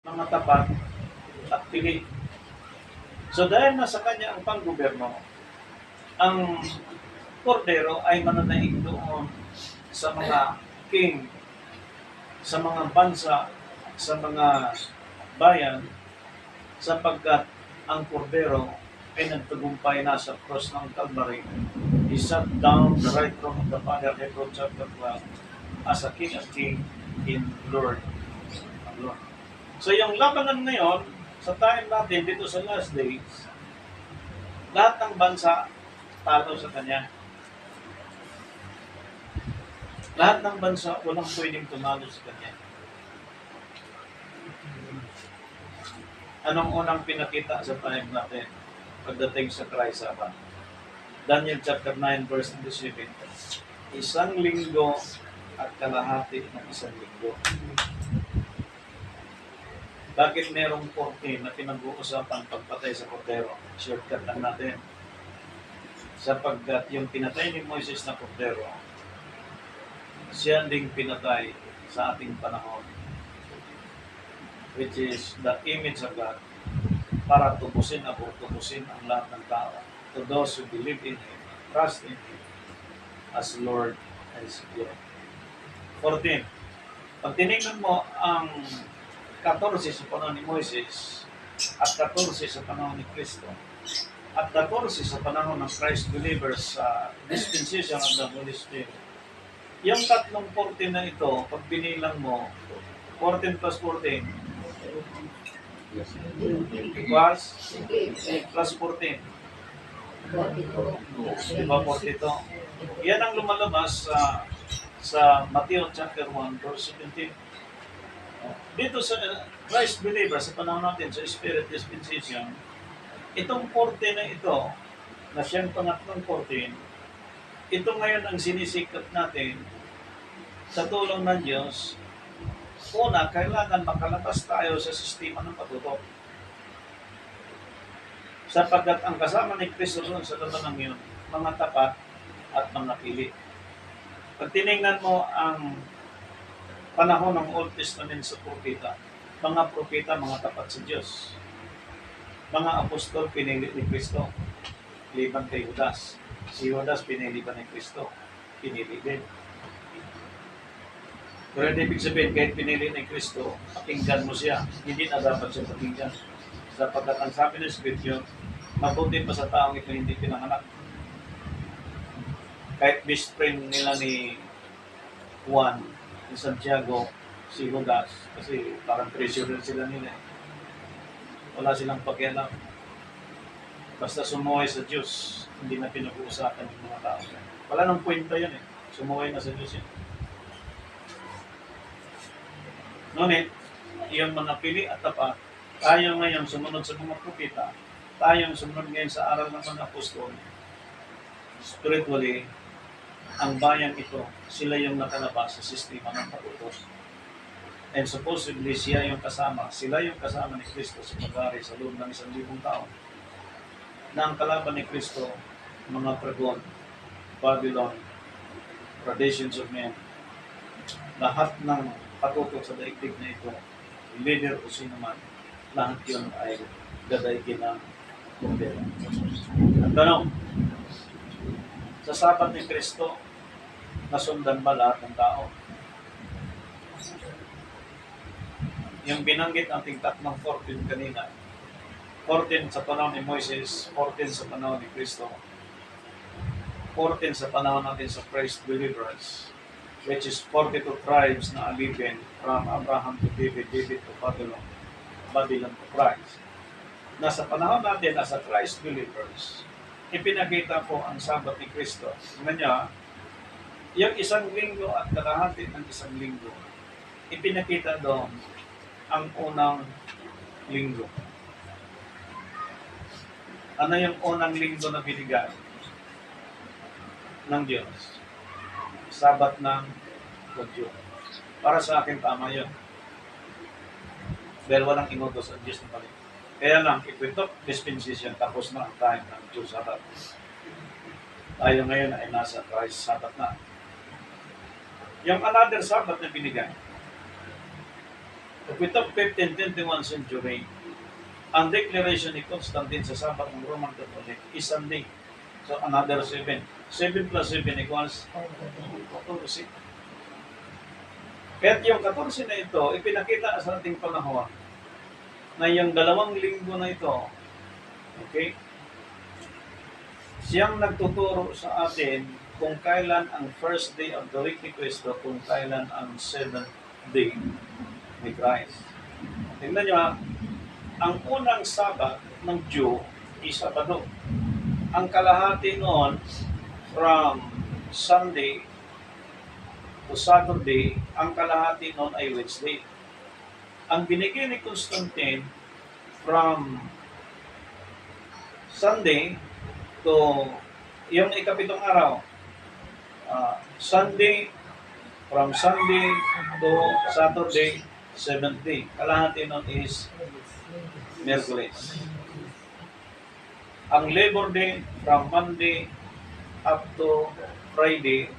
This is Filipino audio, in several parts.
mga tapat at pili. So dahil nasa kanya ang panggobyerno, ang kordero ay mananaig doon sa mga king, sa mga bansa, sa mga bayan, sapagkat ang kordero ay nagtagumpay na sa cross ng Calvary. He sat down the right throne of the Father, Hebrews chapter 12, as a King of King in Lord. Lord. So yung labanan ngayon, sa time natin dito sa last days, lahat ng bansa talo sa kanya. Lahat ng bansa walang pwedeng tumalo sa kanya. Anong unang pinakita sa time natin pagdating sa Christ Sabbath? Daniel chapter 9 verse 27. Isang linggo at kalahati ng isang linggo. Bakit merong 14 na pinag-uusapan pagpatay sa kordero? Shortcut lang natin. Sapagkat yung pinatay ni Moises na kordero, siya ding pinatay sa ating panahon, which is the image of God, para tubusin ang lahat ng tao, to those who believe in Him, trust in Him, as Lord and Savior. 14. Pag tinignan mo ang 14 sa panahon ni Moises at 14 sa panahon ni Kristo at 14 sa panahon ng Christ believers sa dispensation of the Holy Spirit, yung tatlong 14 na ito, pag binilang mo, 14 plus 14 equals plus 14. Diba 42? Yan ang lumalabas sa Matthew chapter 1 verse 17. Dito sa Christ believer, sa panahon natin, sa Spirit dispensation, itong 14 na ito, na siyang pangatlong 14, ito ngayon ang sinisikap natin sa tulong ng Diyos. Una, kailangan makalabas tayo sa sistema ng patutok. Sapagkat ang kasama ni Kristo doon sa labanang yun, mga tapat at mga pili. Pag tinignan mo ang panahon ng Old Testament sa propeta, mga tapat sa Diyos. Mga apostol pinili ni Kristo, liban kay Judas. Si Judas pinili ba ni Kristo? Pinili din. Pero ibig sabihin, kahit pinili ni Kristo, pakinggan mo siya. Hindi na dapat siya pakinggan. Sapagkat ang sabi ng Scripture, mabuti pa sa taong ito hindi pinanganak. Kahit best friend nila ni Juan, ni Santiago, si Judas, kasi parang treasurer sila nila. Wala silang pakialam. Basta sumuhay sa Diyos, hindi na pinag-uusapan yung mga tao. Wala nang kwenta yun eh. Sumuhay na sa Diyos yun. Ngunit, yung mga pili at tapat, tayo ngayon sumunod sa mga propeta, tayong sumunod ngayon sa aral ng mga apostol, spiritually, ang bayan ito, sila yung nakalabas sa sistema ng patutos. And supposedly, sila yung kasama ni Kristo sa pag-ari sa loob ng 1,000 taon. Na ang kalaban ni Kristo, mga Pragon, Babylon, traditions of men, lahat ng patutok sa daigdig na ito, leader o sino man, lahat yun ay gadaigin ng gobyerno. Ang tanong, sa sabat ni Kristo, nasundan ba lahat ng tao? Yung binanggit nating tatlong 14 kanina, 14 sa panahon ni Moises, 14 sa panahon ni Kristo, 14 sa panahon natin sa Christ believers, which is 42 tribes na alipin from Abraham to David, David to Babylon, Babylon to Christ. Nasa panahon natin, nasa Christ believers, ipinakita po ang sabat ni Kristo. Ngayon, yung 1 linggo at kalahati ng 1 linggo, ipinakita doon ang unang linggo. Ano yung unang linggo na binigay ng Diyos? Sabat ng Hudyo. Para sa akin, tama yun. Dahil walang inutos ang Diyos na balik. Kaya lang, if we talk dispensation, tapos na ang time ng Diyos Sabat. Tayo ngayon ay nasa Christ Sabat na. Yung another Sabat na binigay, If we talk 15th-21 century, ang declaration ni Constantine sa sabat ng Roman Catholic is Sunday. So another 7. 7 plus 7 equals 14. Kaya yung 14 na ito, ipinakita sa ating panahon na yung 2 linggo na ito, okay, siyang nagtuturo sa atin kung kailan ang first day of the week ni Cristo, kung kailan ang 7th day ni Christ. Tingnan nyo ha, ang unang Sabat ng Jew is Sabado. Ang kalahati noon from Sunday to Saturday, ang kalahati noon ay Wednesday. Ang binigay ni Constantine from Sunday to yung ikapitong araw, Sunday, from Sunday to Saturday, 7th day. Kalahati nun is Merkulis. Ang Labor Day, from Monday up to Friday,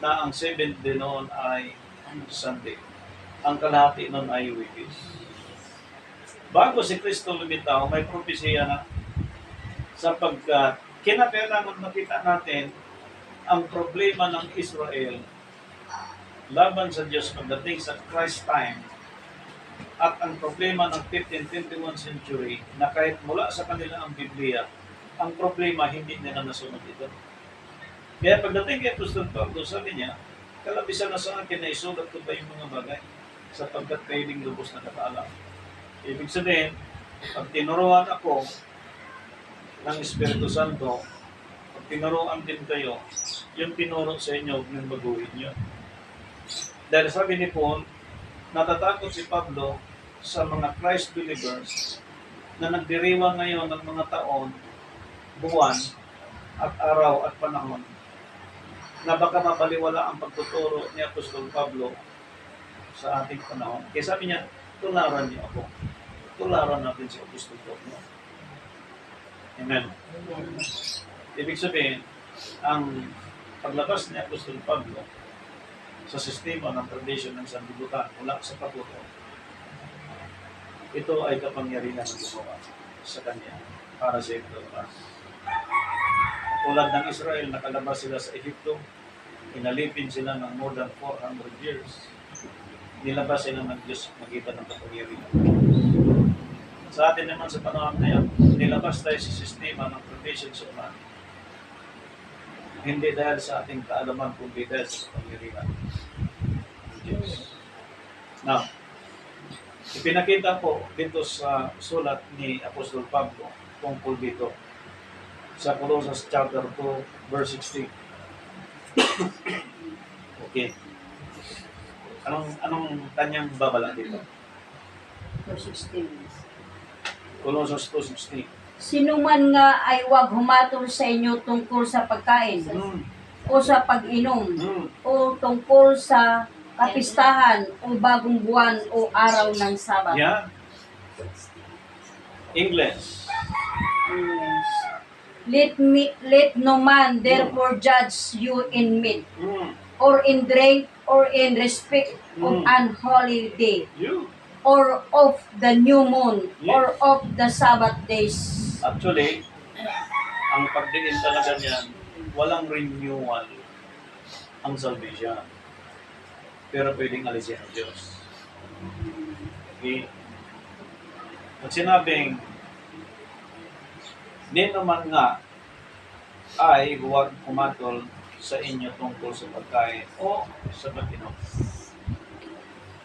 na ang 7th day noon ay Sunday. Ang kalahati nun ay weekdays. Bago si Kristo lumitaw, may propesya na sapagkat kinakailangan makita natin ang problema ng Israel laban sa Diyos pagdating sa Christ time at ang problema ng 15th-21 century na kahit mula sa kanila ang Biblia, ang problema hindi nila nasunod ito. Kaya pagdating kay Apostol Pablo, sabi niya, kalabisan na sa akin na isulat ko ba yung mga bagay sapagkat kayo ding lubos na nakaalam. Ibig sabihin, pag tinuruan ako ng Espiritu Santo, pag tinuruan din kayo, yung tinuro sa inyo, huwag nang baguhin nyo. Dahil sabi ni Paul, natatakot si Pablo sa mga Christ believers na nagdiriwang ngayon ng mga taon, buwan, at araw at panahon na baka mabaliwala ang pagtuturo ni Apostol Pablo sa ating panahon. Kaya sabi niya, tularan niyo ako. Tularan natin si Apostol Pablo. Amen. Ibig sabihin, ang paglabas ni Apostol Pablo sa sistema ng tradisyon ng sanlibutan mula sa pagtuturo, ito ay kapangyarihan ng gumawa sa kanya para sa ikalabas. Tulad ng Israel, nakalabas sila sa Egypto, inalipin sila ng more than 400 years. Nilabas sila ng Diyos makita ng kapangyarihan. Sa atin naman sa panahon na yan, nilabas tayo sa sistema ng tradition sa ulan. Hindi dahil sa ating kaalaman, kundi dahil sa kapangyarihan ng Diyos. Now, ipinakita po dito sa sulat ni Apostol Pablo tungkol dito sa Colossians chapter 2, verse 16. Okay. Anong kanyang babala dito? Verse 16. Colossians 2:16. Sino man nga ay huwag humatol sa inyo tungkol sa pagkain o sa pag-inom o tungkol sa kapistahan o bagong buwan o araw ng Sabat. Yeah. English. Yes. Let no man therefore judge you in meat or in drink or in respect of unholy day You. or of the new moon Yes. or of the Sabbath days. Actually, ang pagdiin talaga niyan, walang renewal ang salvation. Pero pwedeng alisin ng Diyos. Okay? At sinabing, di naman nga ay huwag pumatol sa inyo tungkol sa pagkain o sa pag-inom.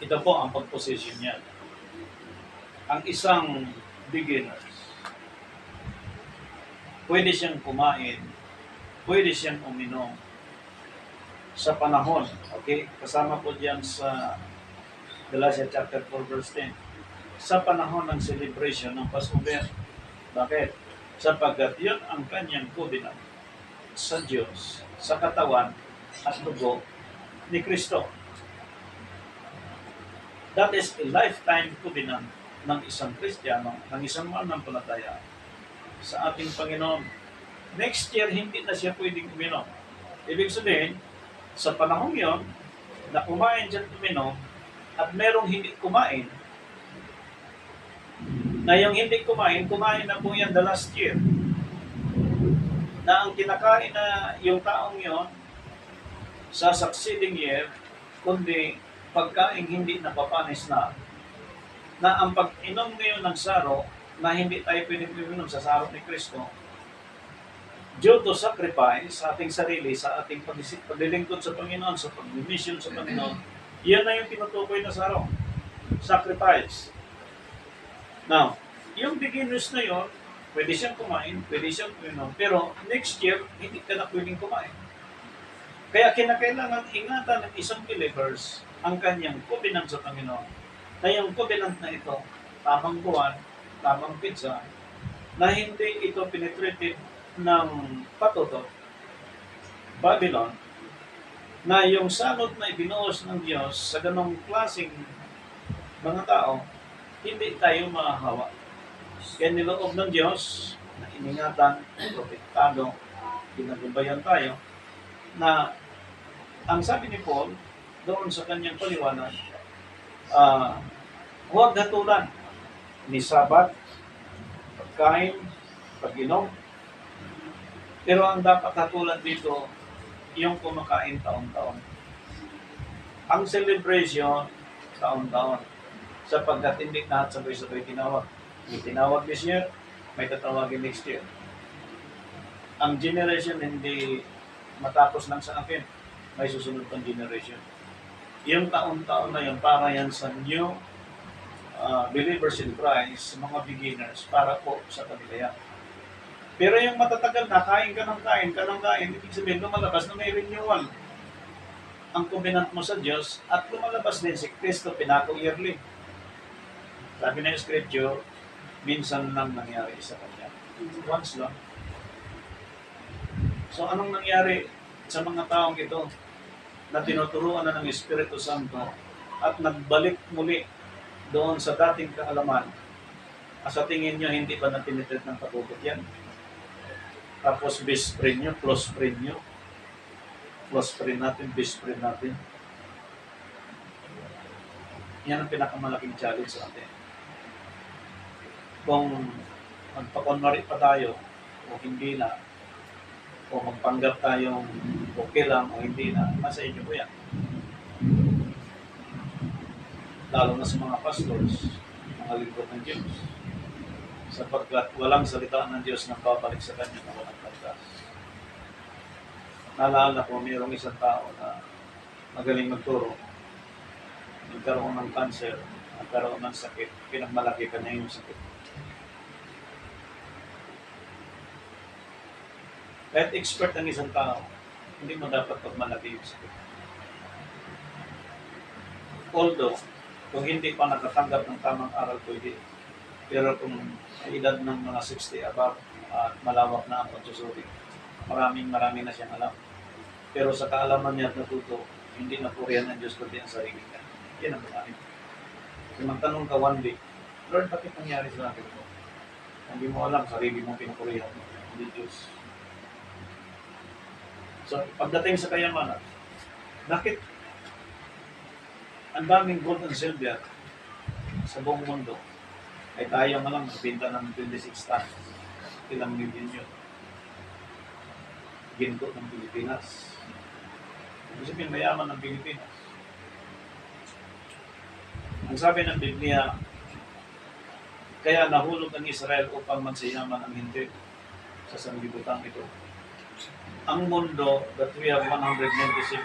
Ito po ang pag-position niya. Ang isang beginner, pwede siyang kumain, pwede siyang uminom sa panahon. Okay? Kasama po diyan sa Galatians chapter 4 verse 10. Sa panahon ng celebration ng Passover. Bakit? Sapagkat yun ang kanyang covenant sa Diyos, sa katawan at dugo ni Kristo. That is a lifetime covenant ng isang Kristiyano, ng isang mananampalataya sa ating Panginoon. Next year, hindi na siya pwedeng uminom. Ibig sabihin, sa panahong yon, na kumain dyan uminom, at merong hindi kumain, Na yung hindi kumain na po yan the last year. Na ang kinakain na yung taong yon sa succeeding year, kundi pagkain hindi napapanis na ang pag-inom ngayon ng saro, na hindi tayo pwedeng uminom sa saro ni Kristo, due to sacrifice sa ating sarili, sa ating paglilingkod sa Panginoon, sa pag-mission sa Panginoon, yan na yung tinutukoy na saro. Sacrifice. Now, yung beginners na yon, pwede siyang kumain, pwede siyang uminom, pero next year, hindi ka na pwedeng kumain. Kaya kinakailangan ingatan ng isang believers ang kanyang covenant sa Panginoon. Na yung covenant na ito, tamang buwan, tamang pizza, na hindi ito penetrated ng patuto, Babylon, na yung salot na ibinuos ng Diyos sa ganong klaseng mga tao, hindi tayo mahahawa. Kaya niloob ng Diyos na iningatan, protektado, ginagabayan tayo, na ang sabi ni Paul doon sa kanyang paliwanag, huwag hatulan ni Sabat, pagkain, pag-inom. Pero ang dapat hatulan dito, yung kumakain taon-taon. Ang celebration, taon-taon. Sapagkat hindi lahat sabay-sabay tinawag. May tinawag this year, may tatawagin next year. Ang generation hindi matapos lang sa akin, may susunod pang generation. Yung taon-taon na yun, para yan sa new believers in Christ, mga beginners, para po sa kanila yan. Pero yung matatagal na, kain ka ng kain, ibig sabihin, lumalabas na may renewal ang covenant mo sa Diyos, at lumalabas din si Kristo, pinako yearly. Sabi na yung scripture, minsan lang nangyari sa kanya. Once lang. So anong nangyari sa mga taong ito na tinuturuan na ng Espiritu Santo at nagbalik muli doon sa dating kaalaman? Sa tingin nyo, hindi ba na-penetrate ng patutot yan? Tapos best friend nyo, close friend nyo. Close friend natin, best friend natin. Yan ang pinakamalaking challenge sa atin. Kung magpakonwari pa tayo o hindi na, o magpanggap tayong okay lang o hindi na, nasa inyo po yan. Lalo na sa mga pastors, mga lingkod ng Diyos. Sapagkat walang salita ng Diyos na babalik sa kanya na walang pagkas. Naalala ko, mayroong isang tao na magaling magturo, nagkaroon ng cancer, nagkaroon ng sakit, pinagmalaki ka niya yung sakit. Kahit expert ang isang tao, hindi mo dapat pagmalaki yung sakit. Although, kung hindi pa nakatanggap ng tamang aral, pwede. Pero kung may edad ng mga 60 above at malawak na ang pagsusuri, marami na siyang alam. Pero sa kaalaman niya at natuto, hindi na purihan ng Diyos kundi ang sarili niya. Yan ang marami. Kung magtanong ka one day, Lord, bakit nangyari sa akin ito? Hindi mo alam, sarili mong pinupurihan, hindi Diyos. So, pagdating sa kayamanan, bakit ang daming gold and silver sa buong mundo ay tayo nga lang magbenta ng 26 tons, ilang milyon yun. Ginto ng Pilipinas. Ibig sabihin, mayaman ng Pilipinas. Ang sabi ng Biblia, kaya nahulog ang Israel upang magsiyaman ang hindi sa sanglibutan ito. Ang mundo that we have 197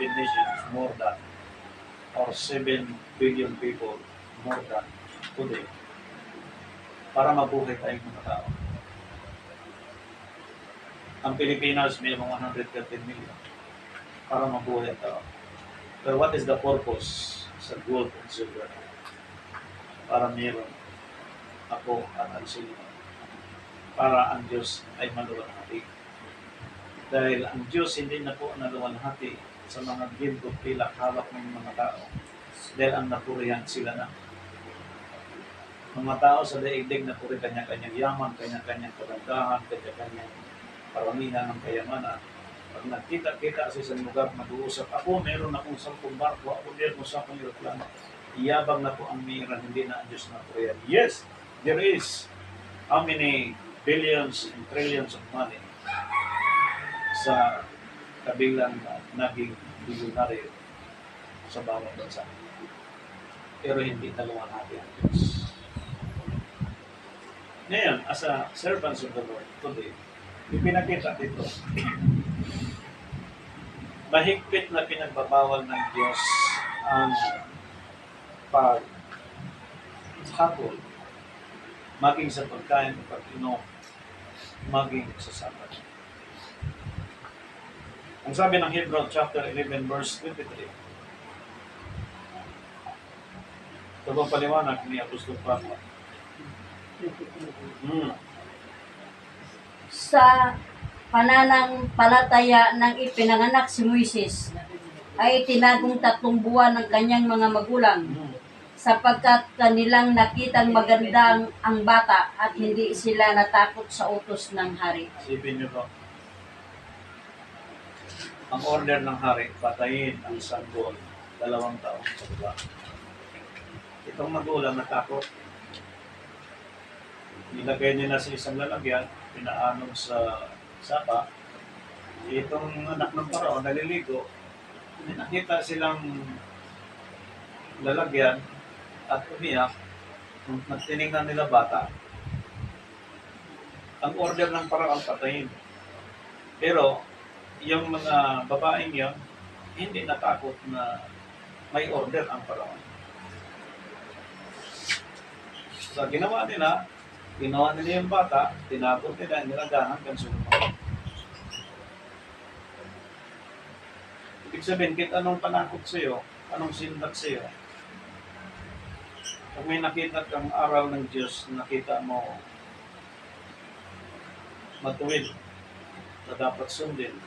nations, more than, or 7 billion people, more than today, para mabuhay tayong mga tao. Ang Pilipinas may mga 113 million para mabuhay tao. But what is the purpose sa gold and silver? Para meron ako at ang sino. Para ang Diyos ay maluwalhati. Dahil ang Diyos hindi na po naluwalhati sa mga ginto pilak hawak ng mga tao. Dahil ang napurihan sila na. Mga tao sa daigdig na puri kanya-kanyang yaman, kanya-kanyang kagandahan, kanya-kanyang paramihan ng kayamanan. Pag nagkita-kita sa isang lugar, mag-uusap, ako meron akong 10 barko, ako meron sa akong aeroplano. Iyabang na po ang mira, hindi na ang Diyos na purihan. Yes, there is how many billions and trillions of money sa kabilang naging bilyonaryo sa bawat bansa. Pero hindi naluwalhati ang Diyos. Ngayon, as a servants of the Lord today, ipinakita dito, mahigpit na pinagbabawal ng Diyos ang paghatol, maging sa pagkain o pag-inom, maging sa Sabat. Ang sabi ng Hebrew chapter 11 verse 23, ito bang paliwanag ni Apostol Pablo? Sa pananampalataya ng ipinanganak si Moises ay tinagong 3 buwan ng kanyang mga magulang sapagkat kanilang nakitang maganda ang bata at hindi sila natakot sa utos ng hari. Isipin niyo po, ang order ng hari, patayin ang sanggol, 2 taong sa baba. Itong magulang natakot. Nilagay nila sa isang lalagyan, pinaanog sa sapa. Itong anak ng Parao, naliligo. Nakita silang lalagyan at umiyak. Nung tinignan nila bata, ang order ng Parao patayin. Pero yung mga babaeng yon hindi natakot na may order ang Parao. So ginawa nila yung bata, tinapon nila, nilagahan hanggang sumunod. Ibig sabihin, kahit anong panakot sa iyo, anong sindak sa iyo, pag may nakita kang aral ng Diyos, nakita mo matuwid na dapat sundin,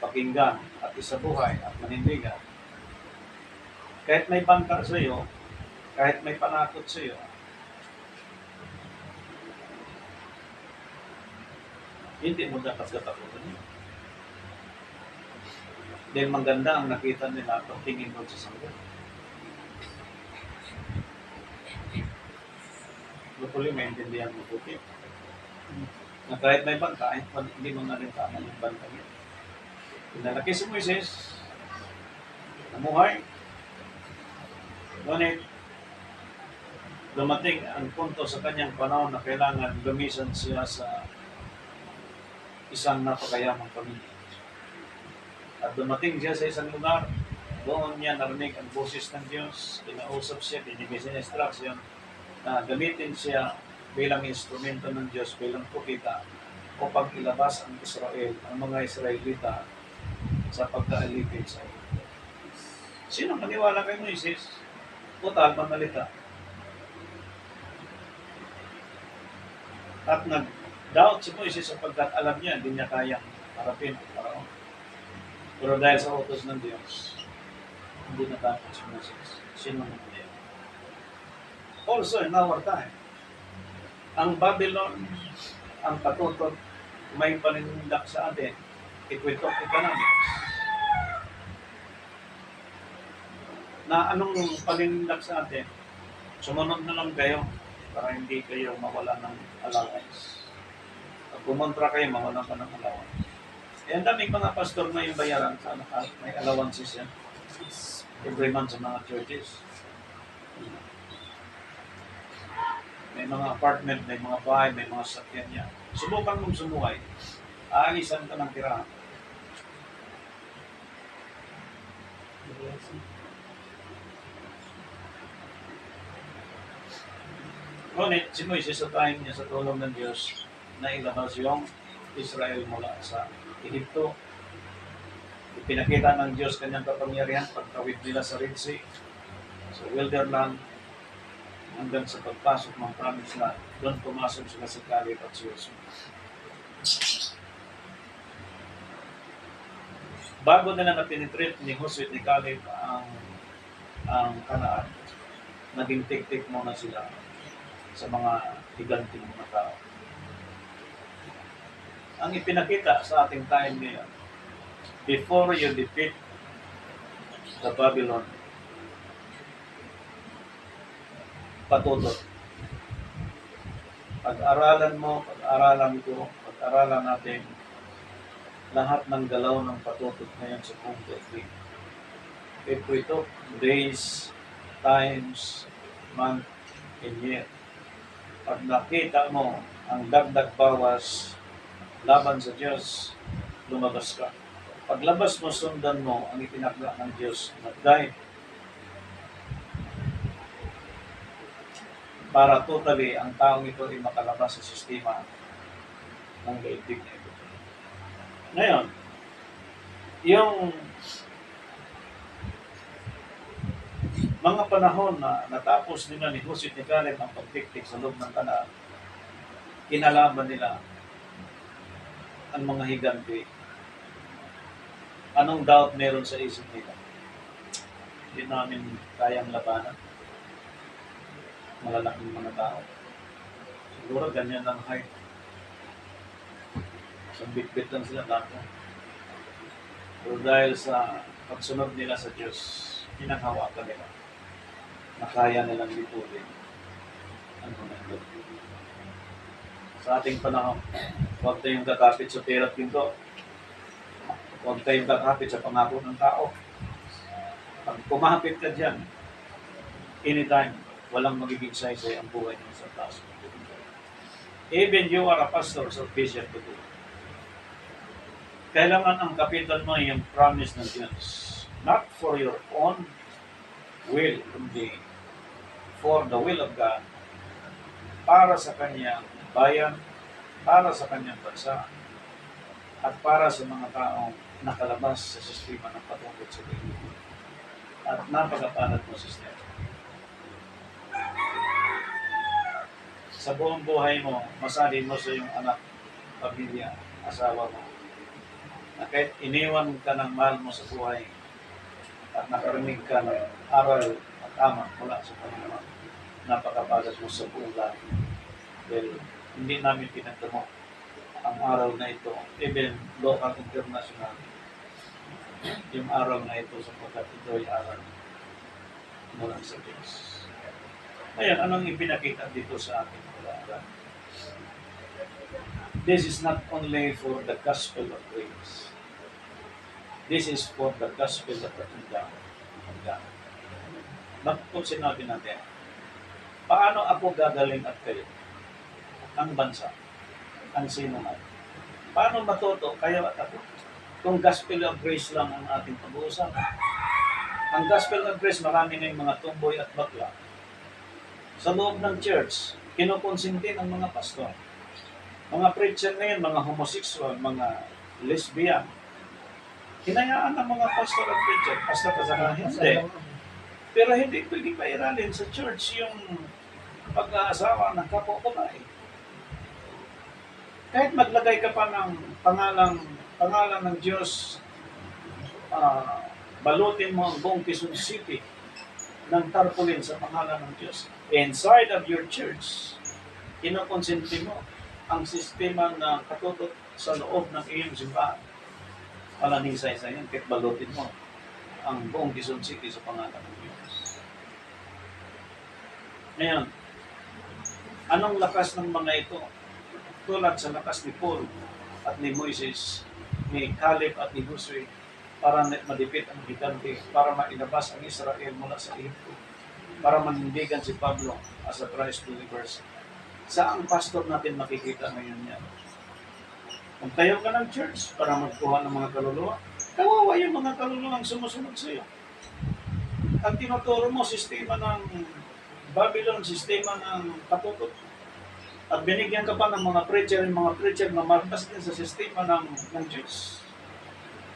pakinggan at isabuhay at manindigan, kahit may bangka sa iyo, kahit may panakot sa iyo, hindi mo dapat katakutan yun. Dahil maganda ang nakita nila pag tingin mo sa sanggol. Hopefully, maintindihan mo puti. Na kahit may bangka, hindi mo na rin tama yung bangka niya. Pinalaki si Moises, namuhay. Ngunit, dumating ang punto sa kanyang panahon na kailangan lumisan siya sa isang napakayamang pamilya. At dumating siya sa isang lugar, doon niya narinig ang boses ng Diyos, kinausap siya, binigay siya instruction na gamitin siya bilang instrumento ng Diyos, bilang propeta, upang ilabas ang Israel, ang mga Israelita sa pagkaalipin sa iyo. Sino maniwala kay Moises? Total, manalita. At nag-doubt si Moises sapagkat alam niya, hindi niya kayang harapin ang Parao. Pero dahil sa utos ng Diyos, hindi natakot si Moises. Sino naman niya? Also, in our time, ang Babylon, ang katutot, may panindak sa atin. It will talk economics. Na anong panindak sa atin? Sumunod na lang kayo para hindi kayo mawala ng allowance. Pag kumontra kayo, mawala ka ng allowance. Eh, ang daming mga pastor na yung bayaran sa anak, may allowances yan. Every month sa mga churches. May mga apartment, may mga bahay, may mga sakyan niya. Subukan mong sumuhay. Aalisan ka ng tirahan. Ngunit si Moises sa time niya sa tulong ng Diyos na ilabas yung Israel mula sa Egypto. Ipinakita ng Diyos kanyang kapangyarihan pagtawid nila sa Red Sea, sa wilderness, hanggang sa pagpasok ng promised land. Doon pumasok sila sa Caleb at si Joshua. Bago nila na-penetrate ni Joshua at ni Caleb ang Canaan, naging tik-tik muna sila sa mga higanting mga tao. Ang ipinakita sa ating time ngayon, before you defeat the Babylon, patutot. Pag-aralan mo, pag-aralan ko, pag-aralan natin lahat ng galaw ng patutot ngayon sa buong daigdig. Ito, days, times, month, and year. Pag nakita mo ang dagdag bawas laban sa Diyos, lumabas ka. Paglabas mo, sundan mo ang itinakda ng Diyos na guide para totally ang taong ito ay makalabas sa sistema ng daigdig na ito. Ngayon, yung mga panahon na natapos nila ni Jose ni Caleb ang pagtiktik sa loob ng Kanaan, kinalaban nila ang mga higante. Anong doubt meron sa isip nila? Hindi namin kayang labanan. Malalaking mga tao. Siguro ganyan lang height. Sa bit-bit lang sila dati. Pero dahil sa pagsunod nila sa Diyos, pinanghawakan nila na kaya nilang lipunin ang mga ito. Sa ating panahon, huwag tayong kakapit sa pera at pinto. Huwag tayong kakapit sa pangako ng tao. Pag kumapit ka dyan, anytime, walang magiging saysay ang buhay niyo sa taas. Even you are a pastor or bishop today. Kailangan ang kapitan mo yung promise ng Diyos. Not for your own will, kundi for the will of God. Para sa kanyang bayan, para sa kanyang bansa, at para sa mga taong nakalabas sa sistema ng patungkol sa daigdig. At napakapanat mo sistema. Sa buong buhay mo, masabi mo sa iyong anak, pamilya, asawa mo, na kahit iniwan ka ng mahal mo sa buhay at nakarinig ka ng aral at tama mula sa Panginoon, napakapagas mo sa buong lahat. Dahil hindi namin pinagdamo ang aral na ito, even local, international, yung aral na ito sapagkat ito ay aral mula sa Diyos. Ngayon, anong ipinakita dito sa ating pag-aaral? This is not only for the gospel of grace. This is for the gospel of the kingdom of God. Bakit po sinabi natin, paano ako gagaling at kayo? Ang bansa, ang sinuman. Paano matuto kayo at ako? Kung gospel of grace lang ang ating pag-uusapan. Ang gospel of grace, marami na yung mga tumboy at bakla. Sa loob ng church, kinukonsinti ng mga pastor. Mga preacher ngayon, mga homosexual, mga lesbian. Hinayaan ng mga pastor at preacher. Pastor ka sa hindi. Pero hindi pwede pairalin sa church yung pag-aasawa ng kapwa-babae. Kahit maglagay ka pa ng pangalan ng Diyos, balutin mo ang buong Quezon City ng tarpaulin sa pangalan ng Diyos. Inside of your church, kinukonsente mo ang sistema na katutot sa loob ng iyong simbahan. Palanisay sa yan, kahit balutin mo ang buong Quezon City sa pangalan ng Diyos. Ngayon, anong lakas ng mga ito? Tulad sa lakas ni Paul at ni Moises, ni Caleb at ni Joshua, para madipit ang higante, para mailabas ang Israel mula sa Egypto, para manindigan si Pablo as a Christ believers. Saan pastor natin makikita ngayon yan? Kung tayo ka ng church para magkuha ng mga kaluluwa, kawawa yung mga kaluluwa ang sumusunod sa iyo. Ang tinuturo mo, sistema ng Babylon, sistema ng patutot. At binigyan ka pa ng mga preacher na markas din sa sistema ng Diyos.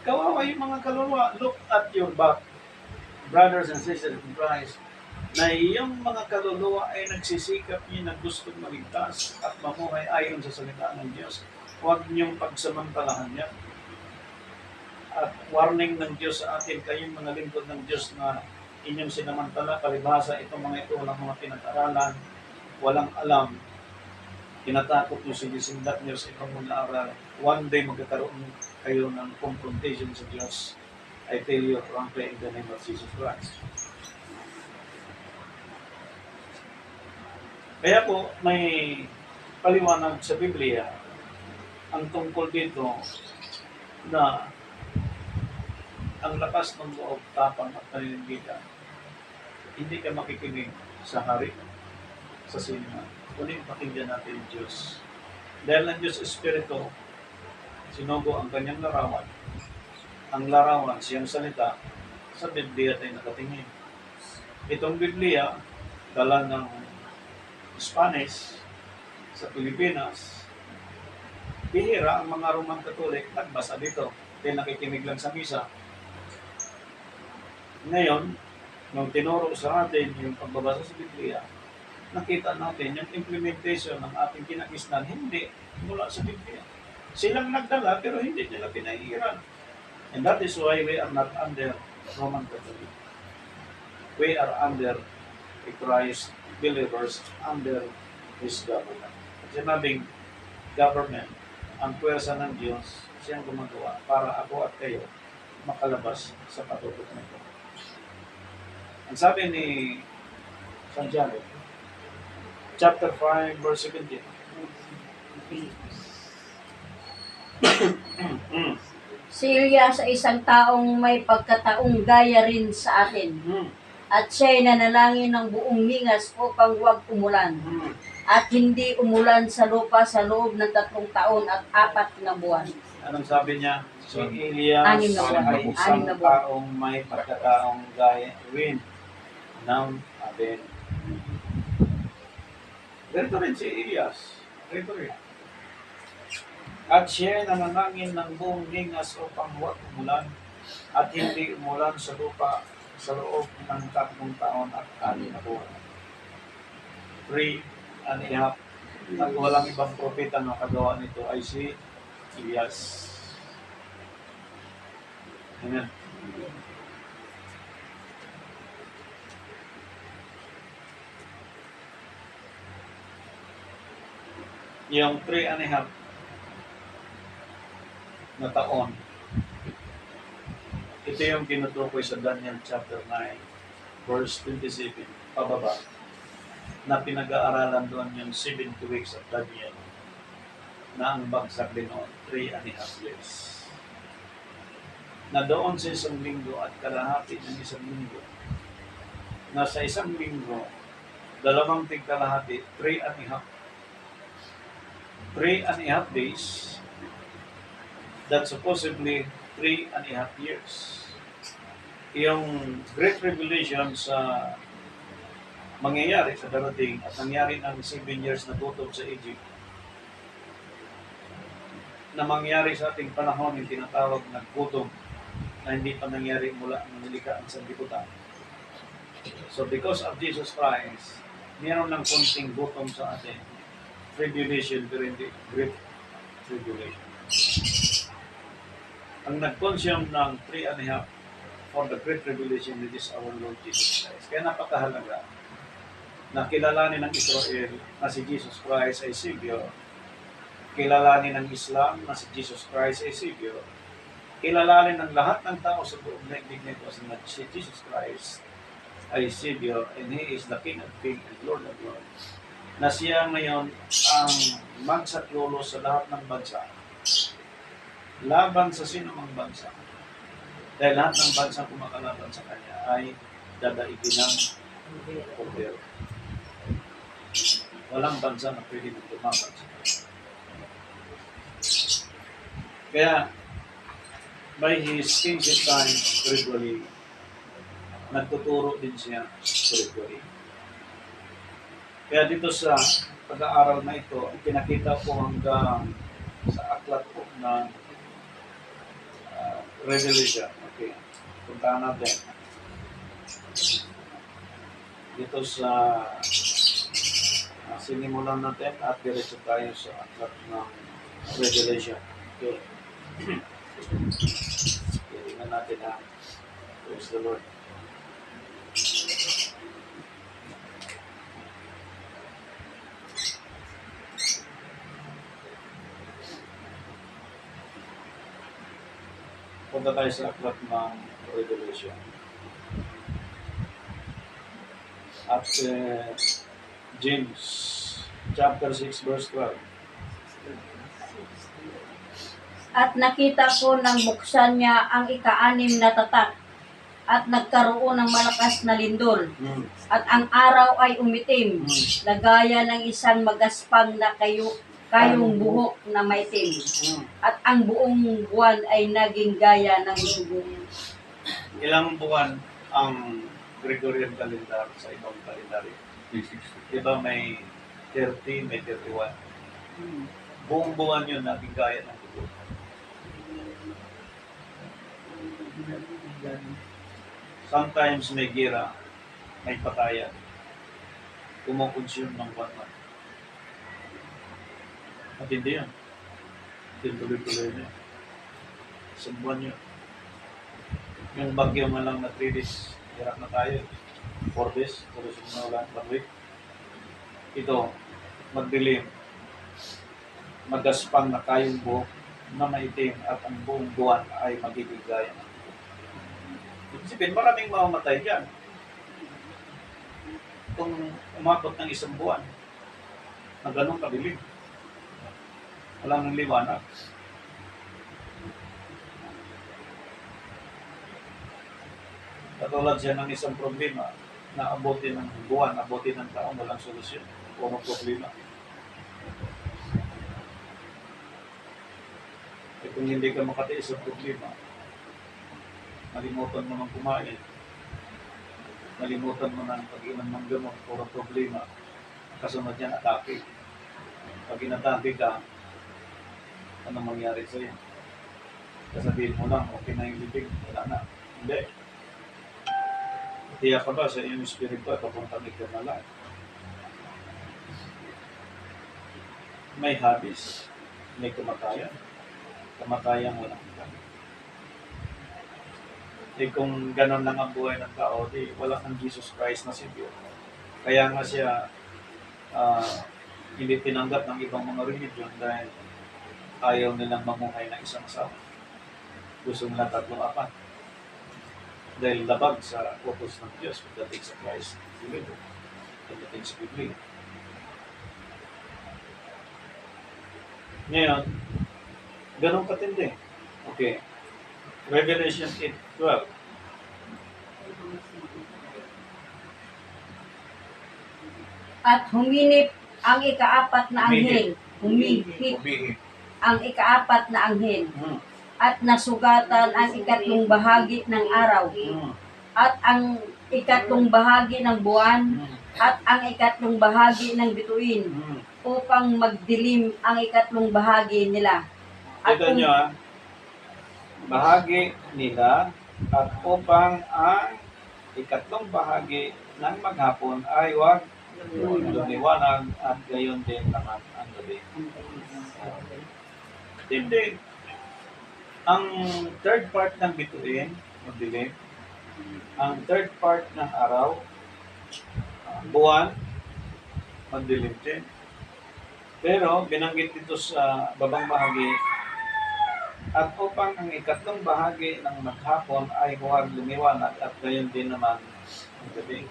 Kawawa yung mga kaluluwa. Look at your back, brothers and sisters in Christ, na yung mga kaluluwa ay nagsisikap niyo na gustong maligtas at mamuhay ayon sa salita ng Diyos. Huwag niyong pagsamantalahan yan. At warning ng Diyos sa atin, kayong mga lingkod ng Diyos na inyong sinamantala, palibhasa itong mga ito ng mga pinag-aralan, walang alam, tinatakot nyo, sinisindat nyo sa ibang mga aral. One day magkakaroon kayo ng confrontation sa Diyos. I tell you frankly in the name of Jesus Christ. Kaya po, may paliwanag sa Biblia ang tungkol dito na ang lakas ng loob, tapang at paninindigan, hindi ka makikinig sa hari, sa sino. Kunin pakinggan natin yung Diyos. Dahil ang Diyos Espiritu, sinugo ang kanyang larawan. Ang larawan, siyang salita, sa Biblia tayo nakatingin. Itong Biblia, dala ng Spanish sa Pilipinas, bihira ang mga Roman Catholic nagbasa dito. Kaya nakikinig lang sa misa. Ngayon, nung tinuro sa atin yung pagbabasa sa Biblia, nakita natin yung implementation ng ating kinakisnan, hindi mula sa Biblia. Silang nagdala pero hindi nila pinaiiran. And that is why we are not under Roman Catholic. We are under a Christ believers under His government. At sinabing government, ang puwersa ng Diyos, siyang gumagawa para ako at kayo makalabas sa patutok nito. Ang sabi ni Santiago, chapter 5, verse 17. Si Elias ay isang taong may pagkataong gaya rin sa atin. At siya'y nanalangin ng buong ningas upang huwag umulan. At hindi umulan sa lupa sa loob ng 3 taon at 4 na buwan. Anong sabi niya? Si Elias Anim na buwan. ay isang taong may pagkataong gaya rin ng atin. Ganito rin si Elias. Ganito rin. At siya nananangin ng buong ningas upang huwag umulan at hindi umulan sa lupa sa loob ng 3 taon at 6 na buwan. 3.5 at walang ibang propeta na kagawa nito ay si Elias. Amen. Yung 3.5 na taon, ito yung tinutukoy sa Daniel chapter 9, verse 27, pababa, na pinag-aaralan doon yung 70 weeks of Daniel, na ang bagsak din noon, 3.5 years. Na doon sa 1 linggo at kalahati ng 1 linggo, na sa 1 linggo, 2 tigkalahati, 3.5 days, that supposedly 3.5 years. Yung Great Revelation sa mangyayari sa darating at nangyari ng 7 years na gutom sa Egypt, na mangyari sa ating panahon yung tinatawag na gutom na hindi pa nangyari mula ng nilikha ang sanlibutan. So because of Jesus Christ, mayroon ng konting gutom sa atin. Tribulation during the Great Tribulation. Ang nag-consume ng 3.5 for the Great Tribulation, it is our Lord Jesus Christ. Kaya napakahalaga na kilalanin ng Israel na si Jesus Christ ay Savior. Kilalanin ng Islam na si Jesus Christ ay Savior. Kilalanin ng lahat ng tao sa buong daigdig nito na si Jesus Christ ay Savior and He is the King of Kings and Lord of Lords. Na siya ngayon ang magsaklolo sa lahat ng bansa. Laban sa sinumang bansa. Dahil lahat ng bansa kumakalaban sa Kanya ay dadaigin ng poder. Walang bansa na pwede na tumakan sa Kanya. Kaya, by His kingship time, spiritually, nagtuturo din siya spiritually. Kaya dito sa pag-aaral na ito, pinakita ko hanggang sa aklat po ng Revelation. Okay, puntahan natin. Dito sa sinimulan natin at diretso tayo sa aklat ng Revelation. Okay. Tingnan natin ha. Praise the Lord. Punta tayo sa aklat ng Revelation. At James chapter 6, verse 12. At nakita ko nang buksan niya ang ika-6 na tatak at nagkaroon ng malakas na lindol. At ang araw ay umitim, na gaya ng isang magaspang na kayong buhok na maitim. At ang buong buwan ay naging gaya ng dugo. Ilang buwan ang Gregorian calendar sa ibang kalendaryo? 360. Diba may 30, may 31. Buong buwan yun naging gaya ng dugo. Sometimes may gira, may patayan. Kumukonsume ng buwan. At hindi yan. Tuloy-tuloy na yun. Isang buwan yun. Yung bagyo man lang na 3 days, hirap na tayo. 4 days, tuloy na wala, 1 week. Ito, magdilim. Magaspang na kayong buhok na maitim at ang buong buwan ay magiging gaya. Isipin, maraming mamamatay dyan. Kung umabot ng 1 buwan, na ganun kadilim. Walang liwanag. Katulad siya ng isang problema na abutin ng buwan, abutin ng taon, walang solusyon. Puro problema. E kung hindi ka makatiis sa problema, malimutan mo ng kumain, malimutan mo ng pag-inom ng gamot, puro problema. Kasunod yan, atake. Pag inatake ka, ano mangyari sa'yo? Kasabihin mo lang, okay na yung libig, wala na. Hindi. Tiyak ka ba sa iyong espiritu at papuntang eternal life? May habis, may kamatayan. Kamatayang walang hanggan. Eh kung ganon lang ang buhay ng tao, di wala kang Jesus Christ na Savior. Kaya nga siya hindi tinanggap ng ibang mga religion dahil ayaw nilang mamuhay ng isang asawa. Gusto nila 3-4. Dahil labag sa utos ng Diyos pagdating sa Christ. Pagdating sa Biblia. Ngayon, ganun katindi. Okay. Revelation 8:12. At huminip ang ika-4 na anghel. Humihip ang ika-4 na anghel. At nasugatan ang 3 bahagi ng araw. At ang 3 bahagi ng buwan. At ang 3 bahagi ng bituin. Upang magdilim ang 3 bahagi nila. At Ito nyo bahagi nila at upang ang 3 bahagi ng maghapon ay wag lumiwanag at gayon din naman ang gabi. Hindi. Ang third part ng bituin, magdilim. Ang third part ng araw, buwan, magdilim din. Pero binanggit dito sa babang bahagi, at upang ang 3 bahagi ng maghapon ay huwag lumiwanag at gayon din naman ang gabi.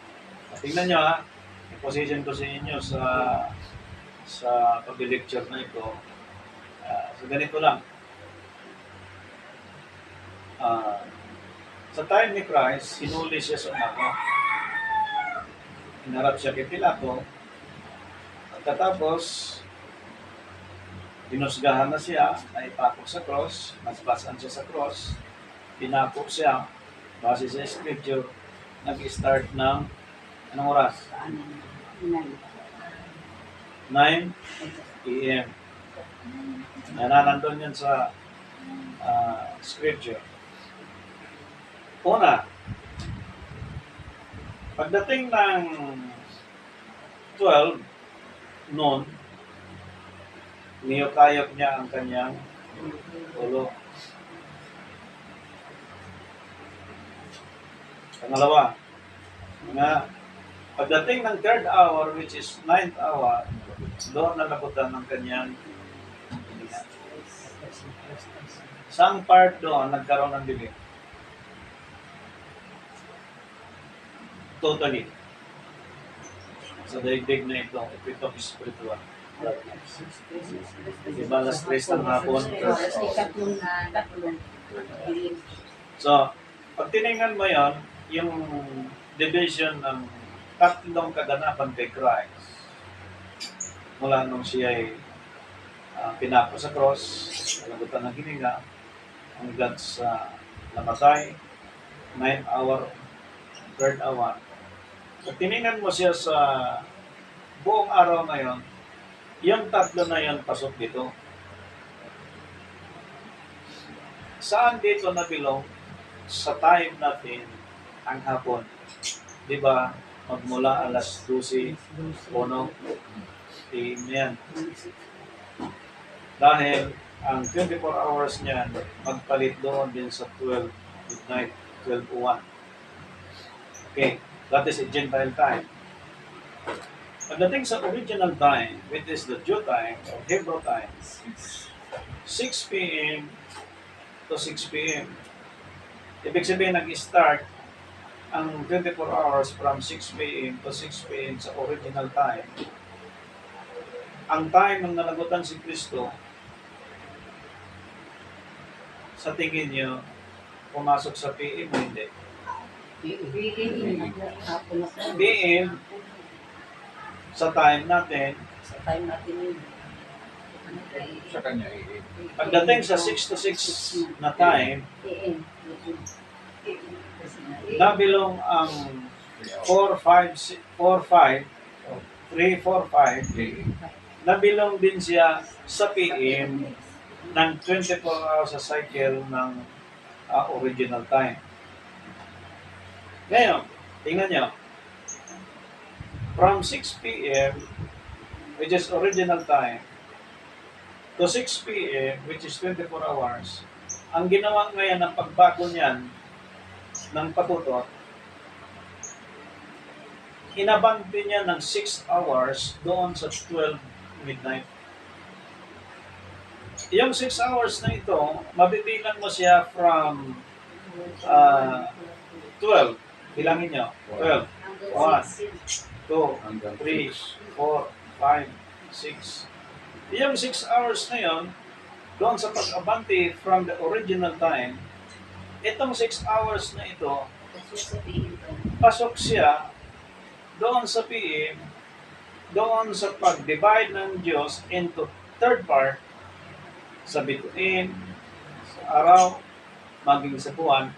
Tingnan nyo i-position ko sa inyo sa pag-lecture na ito. So ganito lang. Sa time ni Christ, hinuli siya sa umaga. Hinarap siya kay Pilato. At katapos, dinusgahan na siya, naipakok sa cross, nasbasan siya sa cross, pinakok siya, base sa scripture, nag-start ng anong oras? 9 a.m. Nandun yan sa scripture. Una, pagdating ng 12 noon, niyokayok niya ang kanyang ulo. Pangalawa, pagdating ng 3rd hour, which is 9th hour, doon nalabutan ng kanyang hininga. Sang part doon nagkaroon ng dilim. Totally. Sa daigdig na ito, itong spiritual. Diba, alas 3 ng hapon. Ikatlong na katulong. So, pag tinignan mo yon, yung division ng tatlong kaganapan kay Christ, mula nung siya ay pinako sa cross, nalagutan ng hininga, hanggang sa namatay, 9 hour, 3rd hour. Pag tinignan mo siya sa buong araw na yon, yung tatlo na yon pasok dito. Saan dito nabilong? Sa time natin ang hapon. Di ba? Magmula alas 12, puno, PM yan. Dahil ang 24 hours niyan, magpalit doon din sa 12 midnight, 12:01. Okay, that is a Gentile time. Pagdating sa original time, which is the Jew time or Hebrew time, 6 p.m. to 6 p.m. Ibig sabihin, nag-start ang 24 hours from 6 p.m. to 6 p.m. sa original time. Ang time ng nalagutan si Kristo, sa tingin nyo, pumasok sa PM o hindi? PM, sa time natin, Sa time natin yun. Sa kanya, pagdating sa 6 to 6 na time, nabilong ang 4, 5, 3, 4, 5, nabilong din siya sa PM ng 24 hours sa cycle ng original time. Ngayon, tingnan nyo. From 6 p.m., which is original time, to 6 p.m., which is 24 hours, ang ginawa ngayon ng pagbago niyan ng patutot, inabante niya ng 6 hours doon sa 12 midnight. Yung 6 hours na ito, mabibilang mo siya from 12. Bilangin nyo. 12. 1, 2, 3, 4, 5, 6. Yung 6 hours na yon, doon sa pag-abante from the original time, itong 6 hours na ito, pasok siya doon sa PM, doon sa pag-divide ng Diyos into third part, sa bituin, sa araw, maging sa buwan,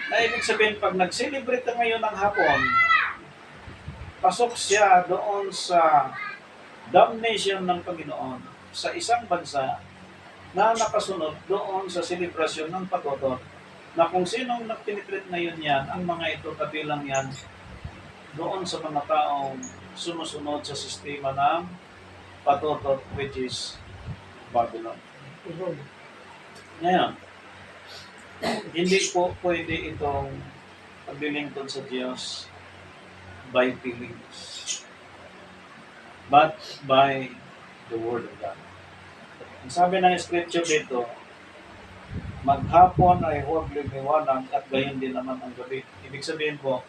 na ibig sabihin, pag nag-celebrate ka ngayon ng hapon, pasok siya doon sa damnation ng Panginoon sa isang bansa na nakasunod doon sa selebrasyon ng patutot, na kung sinong nagpinitreat ngayon yan, ang mga ito kabilang yan doon sa mga taong sumusunod sa sistema ng patutot, which is Babylon. Ngayon, hindi po pwede itong paglilingkod sa Diyos by feelings, but by the Word of God. Ang sabi ng Scripture dito, maghapon ay huwag lumiwanag at gayon din naman ang gabi. Ibig sabihin po,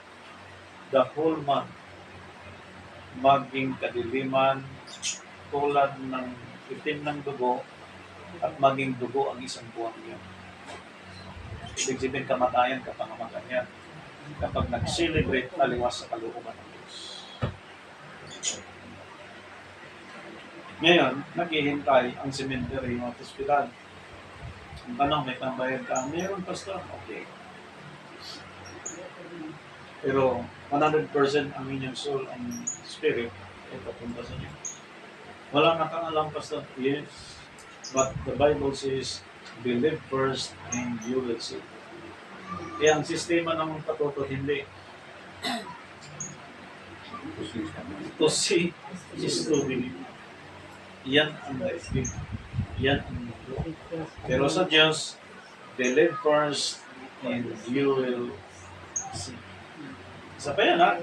the whole month, maging kadiliman tulad ng itim ng dugo at maging dugo ang isang buwan niyo. Ibig sabihin, kamatayan, kapangamakan yan kapag nag-celebrate taliwas sa kalooban ng Diyos. Ngayon, naghihintay ang cemetery o hospital. Ang tanong, may pambayad ka? Meron, pastor. Okay. Pero 100% ang inyong soul and spirit ay papunta sa Diyos. Wala nakakalam, pastor. Yes. But the Bible says, believe first and you will see. Kaya ang sistema ng patutot, hindi. To see is to believe. Yan ang daigdig. Yan ang mundo. Pero sa Diyos, believe first and you will see. Isa pa yan, ha?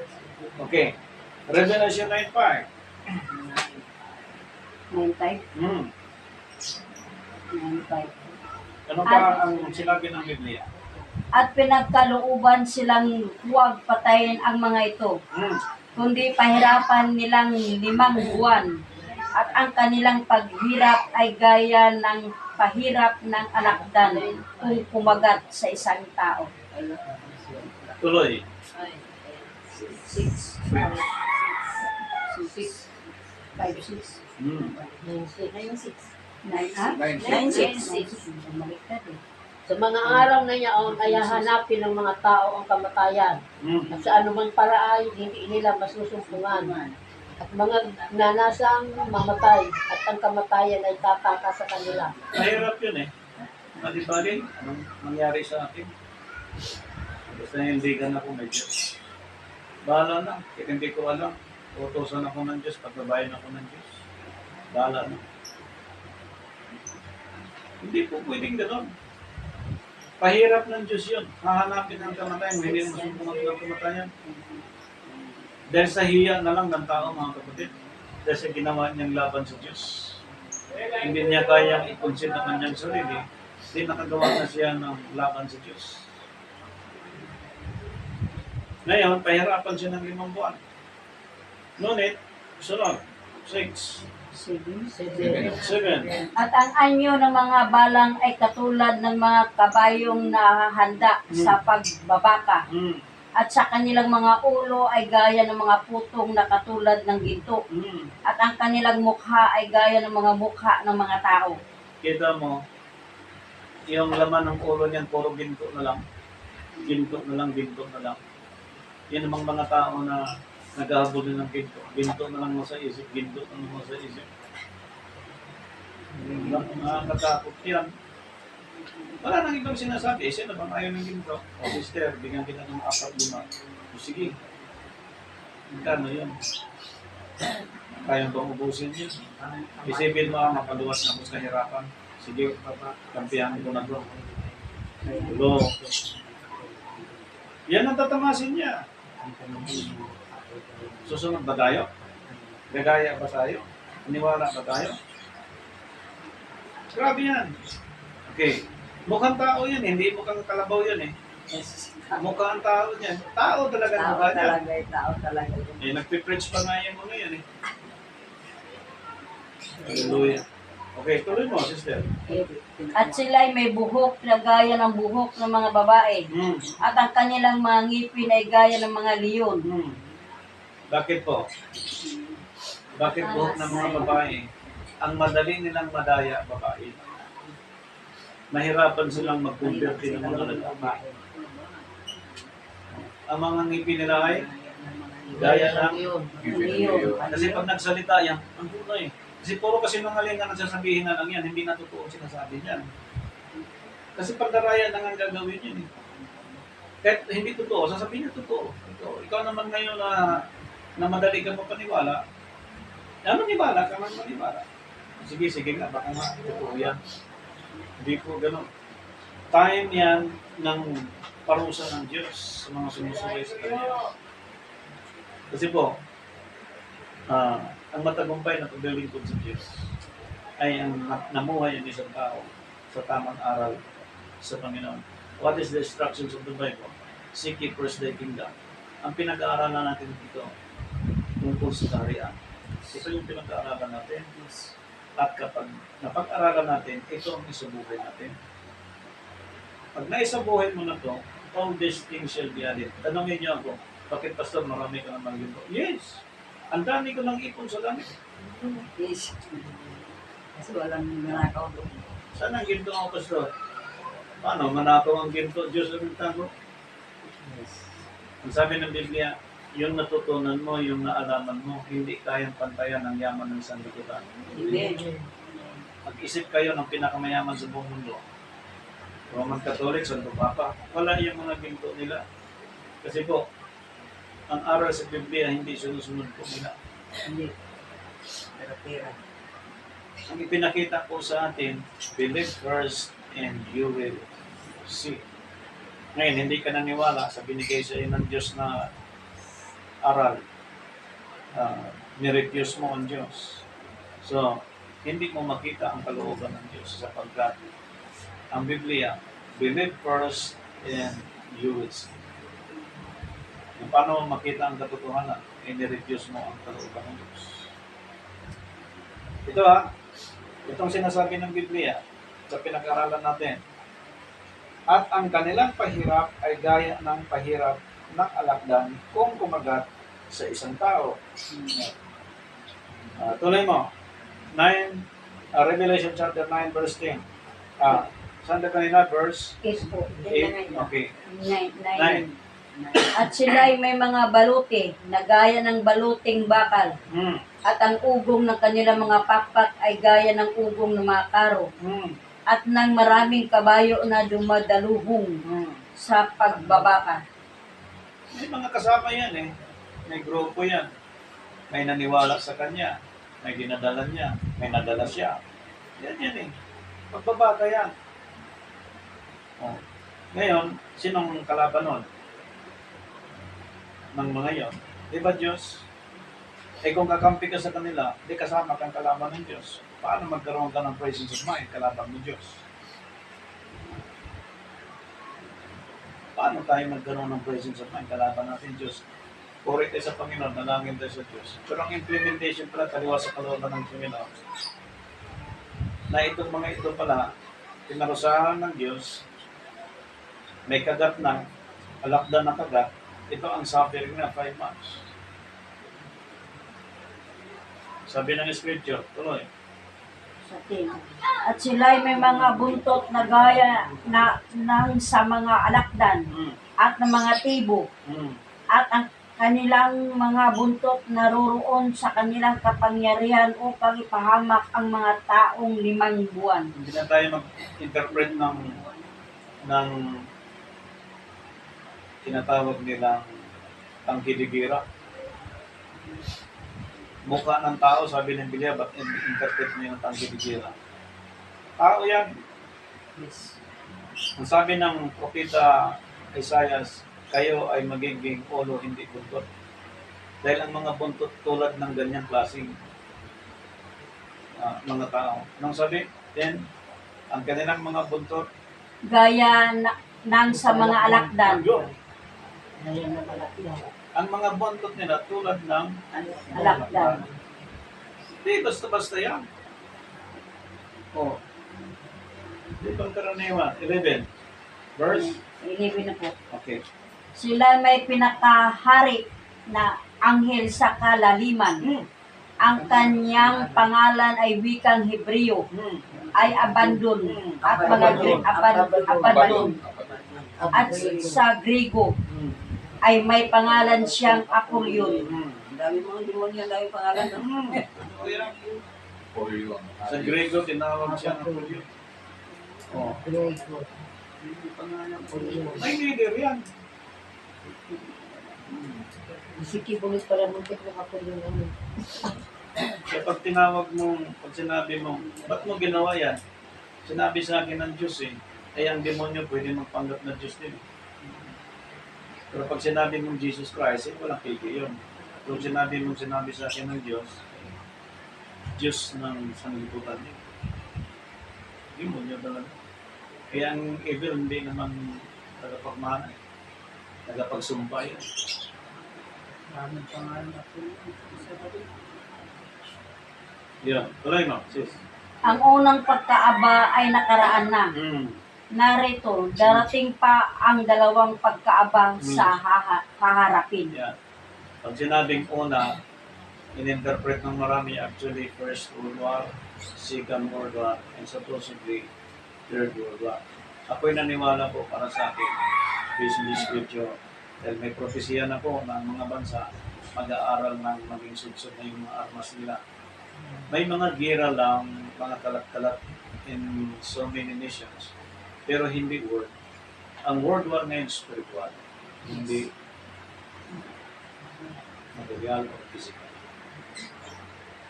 Okay. Revelation 9:5. 9:5. 9:5. 9:5. Ano pa ang sinabi ng Biblia? At pinagkalooban silang huwag patayin ang mga ito, kundi pahirapan nilang 5 buwan. At ang kanilang paghirap ay gaya ng pahirap ng alakdan kung kumagat sa isang tao. Tuloy. 6. 5-6. Mm. 9-6. Sa mga araw na yaon ay hanapin ng mga tao ang kamatayan. Mm. At sa anumang paraan, hindi nila masusumpungan. At mga nanasang mamatay at ang kamatayan ay tataka sa kanila. Mahirap yun eh. Mali-bali, anong nangyari sa akin? Basta hindi ka na ako may Diyos. Bahala na. Kahit hindi ko alam. Utosan ako ng Diyos. Pagbabayan ako ng Diyos. Bahala na. Hindi po pwedeng gano'n. Pahirap ng Diyos yun. Hahanapin ang kamatayan. Hindi mo sumpungan ng kamatayan. Dahil sa hiya na lang ng tao, mga kapatid. Dahil sa ginawa niyang laban sa Diyos. Hindi niya kayang i-conceal ng kanyang sarili. Hindi nakagawa na siya ng laban sa Diyos. Ngayon, pahirapan siya ng 5 buwan. Ngunit, sunod, 6, 7. At ang anyo ng mga balang ay katulad ng mga kabayong nahahanda sa pagbabaka. Mm. At sa kanilang mga ulo ay gaya ng mga putong na katulad ng ginto. Mm. At ang kanilang mukha ay gaya ng mga mukha ng mga tao. Kita mo, yung laman ng ulo niyan, puro ginto na lang. Ginto na lang, ginto na lang. Yan namang mga tao na naghahabol din ng ginto. Ginto na lang mo sa isip, ginto na lang mo sa isip. Nakakatakot yan. Wala nang ibang sinasabi. Sino bang ayaw ng ginto? O sister, bigyan kita ng 4-5. O sige. Magkano yun? Kayang bang ubusin yun? Isipin mo, mapaluwas na ako sa hirapan. Sige, kampiyanin ko na bro. Bro. Yan ang tatamasin niya. Susunod ba tayo? Gagaya ba tayo? Iniwala ba tayo? Grabe yan. Okay. Mukhang tao yan, hindi mukhang kalabaw yan eh. Mukhang tao yan. Tao talaga ang mukha niya. Tao talaga. Eh, nagpipreach pa nga yung mga yan eh. Hallelujah. Okay, tuloy mo, sister. At sila'y may buhok na gaya ng buhok ng mga babae. Hmm. At ang kanilang mga ngipin ay gaya ng mga leon. Hmm. Bakit po? Bakit buhok ng mga babae? Ang madali nilang madaya, babae. Mahirapan silang mag-converte ng mga lalaki. Ang mga ngipin nila ay gaya ng... Kasi pag nagsalita yan, ang tunay. Kasi puro kasi nangalingan ang sasabihin na lang yan, hindi na totoo ang sinasabi niyan. Kasi pagdaraya na nga gagawin yun eh. Kahit hindi totoo, sasabihin niya totoo. Ikaw naman ngayon na madali ka mapaniwala, maniwala ka man maniwala. Sige nga, baka nga, totoo yan. Hindi po gano'n. Time yan ng parusa ng Diyos sa mga sumusunod sa Kanya. Kasi po, ang matagumpay na paglilingkod sa Diyos ay ang namuhay ang isang tao sa tamang aral sa Panginoon. What is the instructions of the Bible? Seek ye first thy kingdom. Ang pinag-aaralan natin dito tungkol sa kaharian. Ito yung pinag-aaralan natin. At kapag napag-aralan natin, ito ang isabuhay natin. Pag naisabuhay mo na to, all these things shall be added. Tanongin niyo ako, bakit pastor marami ka naman ginto? Yes! Ang dami ko ng ipon sa langit. Yes. Kasi walang nanakaw doon. Saan ang ginto ako, pastor? Paano? Manakaw ang ginto? Diyos ang tago. Ang sabi ng Biblia, yung natutunan mo, yung naalaman mo, hindi kayang pantayan ang yaman ng sanlibutan. Hindi. Mag-isip kayo ng pinakamayaman sa buong mundo. Roman Catholic, Santo Papa, wala yung mga ginto nila. Kasi po, ang aral sa Biblia hindi sinusunod po nila. Hindi. Pera-pera. Ang ipinakita po sa atin, believe first and you will see. Ngayon, hindi ka naniwala sa binigay sa iyo ng Diyos na aral. Nirefuse mo ang Diyos. So, hindi mo makita ang kalooban ng Diyos sapagkat ang Biblia, believe first and you will see. Kung paano mo makita ang katotohanan, nirefuse mo ang kalooban ng Diyos. Ito ha, itong sinasabi ng Biblia sa pinag-aralan natin. At ang kanilang pahirap ay gaya ng pahirap ng alakdan kung kumagat sa isang tao. Tuloy mo. 9, Revelation chapter 9 verse 10. Saan na kanina? Verse Yes po. 8. Okay. 9. 9. At sila'y may mga baluti na gaya ng baluting bakal. Mm. At ang ugong ng kanilang mga pakpak ay gaya ng ugong ng mga karo. Mm. At ng maraming kabayo na dumadaluhong Mm. sa pagbabaka. May mga kasama yan eh. May grupo yan. May naniwala sa kanya. May dinadala niya. May nadala siya. Yan eh. Pagbabaka yan. Oh. Ngayon, sinong kalaban nun? Ng mga yon. Di ba Diyos? Eh kung kakampi ka sa kanila, di kasama kang kalaban ng Diyos. Paano magkaroon ka ng presence of mind, kalaban ng Diyos? Paano tayo magkaroon ng presence of mind, kalaban natin Diyos? Puri tayo sa Panginoon, nalangin tayo sa Diyos. Pero ang implementation pala, kaliwa sa kalooban ng Panginoon, na itong mga ito pala, pinarusahan ng Diyos, may kagat na, alakdan na kagat, ito ang suffering na 5 months. Sabi ng Scripture, tuloy. Sa 10. At sila'y may mga buntot na gaya ng sa mga alakdan Mm. at ng mga tibo. Mm. At ang kanilang mga buntot naroroon sa kanilang kapangyarihan upang ipahamak ang mga taong 5 buwan. Hindi na tayo mag-interpret ng tinatawag nilang tangkidigira. Mukha ng tao, sabi ng Biblia, ba't interpret niyo ng tangkidigira? Tao yan. Yes. Ang sabi ng propeta Isaiah, kayo ay magiging ulo, hindi buntot. Dahil ang mga buntot tulad ng ganyang klaseng mga tao. Nang sabi, then, ang kanilang mga buntot, Gaya ng sa mga alakdan. yun. Ngayon na malakyan. Ang mga buntot nila tulad ng Alakdan. Hindi, basta-basta yan. Oh. Hindi pang karaniwan. 11. Verse? 11 na po. Okay. Sila may pinakahari na anghel sa kalaliman. Hmm. Ang kanyang pangalan ay wikang Hebreo, Hmm. ay Abandon, at mga Abandon. At sa Griego Hmm. ay may pangalan siyang Apollyon. Hmm. Dami mga demonyo, dami pangalan. Hmm. Oh, yan. For you. Sa Grego, tinawag siya ng Apollo. Oh. May leader yan. Isiki bulis para muntik na ako yung ano. Kaya pag tinawag mo, pag sinabi mo, ba't mo ginawa yan? Sinabi sa akin ng Diyos eh. Ay ang demonyo pwede magpanggap na Diyos din. Pero pag sinabi mong Jesus Christ, eh walang kiki yun. Kung sinabi sa akin ng Diyos, Diyos ng sanglibutan niya. Demonyo talaga. Kaya ang evil hindi naman tagapagmana. Tagapagsumpa yan. Maraming pangalan ako. Yan. Tuloy mo, sis. Ang unang pagkaaba ay nakaraan na. Narito, darating pa ang dalawang pagkaaba sa haharapin. Yan. Pag sinabing una, in-interpret ng marami actually First World War, Second World War, and supposedly Third World War. Ako'y naniwala po para sa akin, based on the scripture, dahil may propesya na po ng mga bansa, mag-aaral ng maging sudsod na yung mga armas nila. May mga gira lang, mga kalat-kalat in so many nations, pero hindi world. Ang World War ngayon spiritual, hindi material o physical.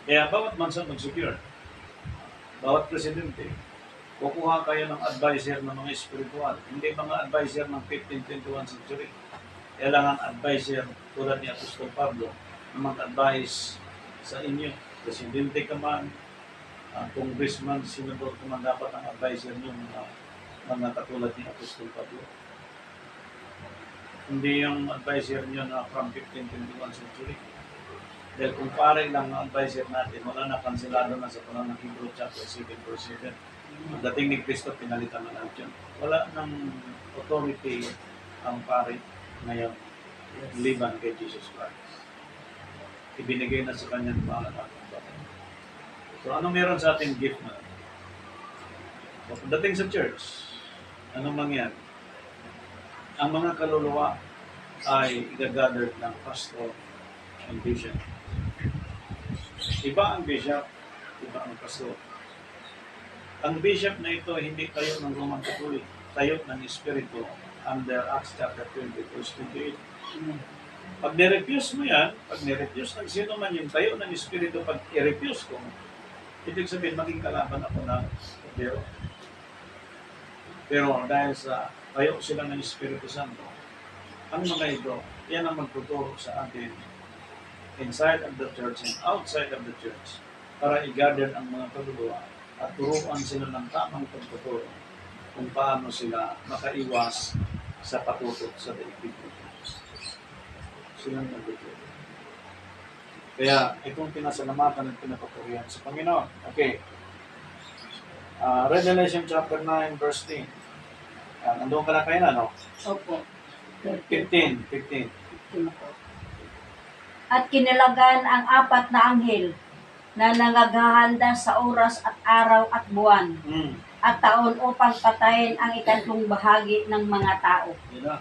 Kaya bawat bansa mag-secure, bawat presidente, kukuha kayo ng advisor ng mga spiritual, hindi mga advisor ng 15th-21st century. Kailangan advisor tulad ni Apostol Pablo na mag-advise sa inyo. Presidente ka man, congressman, senador ka man, dapat ang advisor nyo mga katulad ni Apostol Pablo. Hindi yung advisor nyo na from 15th-21st century. Dahil kung pare lang ang advisor natin, wala na kansilado na sa panahon ng Hebrew chapter 7 verse 7. Pagdating ni Kristo, pinalitan na lahat yun. Wala ng authority ang pare ngayon, liban kay Jesus Christ. Ibinigay na sa kanyang pangalan. So, ano meron sa ating gift na? So, pagdating sa church, anong mangyari? Ang mga kaluluwa ay i-gather ng pastor and bishop. Iba ang bishop, iba ang pastor. Ang bishop na ito, hindi tayo ng Roman Catholic, tayo ng Espiritu under Acts chapter 20, verse 28. Pag nirefuse mo yan, pag nirefuse ng sino man yung tayo ng Espiritu, pag i-refuse ko, ibig sabihin, maging kalaban ako ng Deo. Pero dahil sa tayo sila ng Espiritu Santo, ang mga ito, yan ang magtuturo sa atin inside of the church and outside of the church para i-gather ang mga kaluluwa at turuan sila ng tamang pagtuturo kung paano sila makaiwas sa patutok sa daigdig. Silang nagtuturo. Kaya itong pinasalamatan at pinapapurihan sa Panginoon. Okay. Revelation chapter 9 verse 10. Nandun ka na kayo na, no? Opo. 15. At kinilagan ang apat na anghel na nangaghahanda sa oras at araw at buwan at taon upang patayin ang ikatlong bahagi ng mga tao. You know?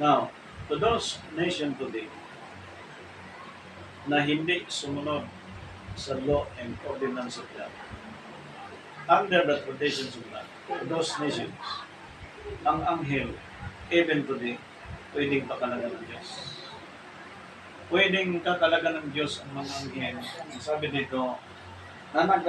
Now, to those nations today na hindi sumunod sa law and ordinance of God, under the traditions of God, to those nations, ang anghel, even today, pwedeng kakalagan ng Diyos. Pwedeng kakalagan ng Diyos ang mga anghel. Sabi dito, na